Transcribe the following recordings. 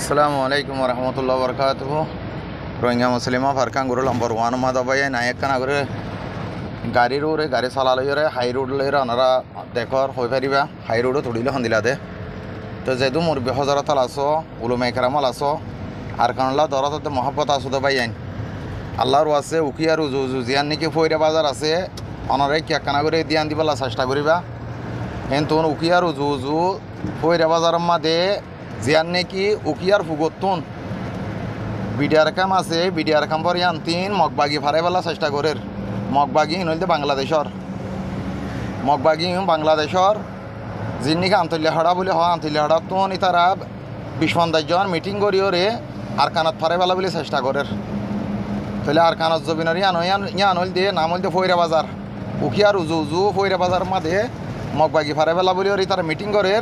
আসসালামু আলাইকুম রহমতুল্লাহ বরকাতুহ রোহিঙ্গা মুসলিমা ফারকান গুরু নম্বর ওয়ান মা দবাই নায়ক কানা করে গাড়ি রোডে গাড়ি চলালইরে হাই রোড লইরে ওনারা দেখর হয়ে পারিবা হাই রোডও তুলিলে সন্দিলাদে তো যেহেতু মোর হজরতাল আছো উলুমাই কেরামাল আছো আর কানলা দরতে মহব্বত আছো তো বাইন আল্লাহর আছে উকি আর উজু উজু জিয়ান নাকি ফইরা বাজার আছে অনারে কি কানা করে দিয়ান দিবলা চেষ্টা করিবা কিন্তু উকি আর উজু উজু ফইরা বাজারের মাঝে জিয়ান নাকি উকিয়ার ফুগতুন বিডিআর কাম আছে বিডিআর কাম পরে আনতিন মগবাগি ফারে বেলা চেষ্টা করে মগবাগি নইলে বাংলাদেশর যিনি আন্তলিয়াহড়া বলে হয় আন্তলিয়াহড়া তো তারা 20-50 জন মিটিং করিও রে আর কানাত ফারে বেলা বলে চেষ্টা করে তাহলে আর কানত জবিনারি আনইল দিয়ে নাম হইল ফইরা বাজার উকিয়ার উজু উজু ফইরা বাজার মাঝে মগবাগি ফারে বেলা বলিও রে তারা মিটিং করে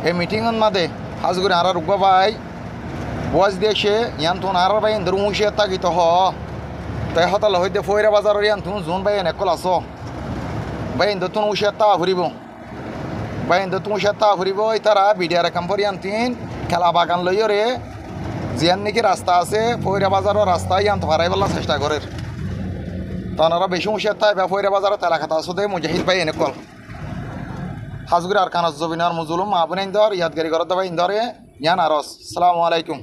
এই মিটিংয়ের মাঝে হাজগুড়ি আর রুগবা ভাই বয়স দিয়েছে ইয়ান তুন আর ভাই ইন্দর উঁশিয়ে তাকিত হ তাই হতাল হইতে ফইরা বাজারের ইয়ান তুন জোন ভাই এনেকল আস ভাই ইন্দর তুন উঁশিয়ে তা ফুরিব তারা বিডিআর কাম্পর ইয়ান তিন খেলা বাগান লইও রে জিয়ান নাকি রাস্তা আছে ফইরা বাজারের রাস্তা ইয়ান ফারাই বেলা চেষ্টা করে তারা বেশি উঁশিয়ে তাই ফইরা বাজারের তেলা খাতা আসো দে মুজাহিদ ভাই এনেকল হাজগুড়ি আর কানজ জবিনার মুজুলুম মাহবুন ইন্দর ইয়াদগারি করত ভাই ইন্দরে ইয়ান আরস আসসালামু আলাইকুম।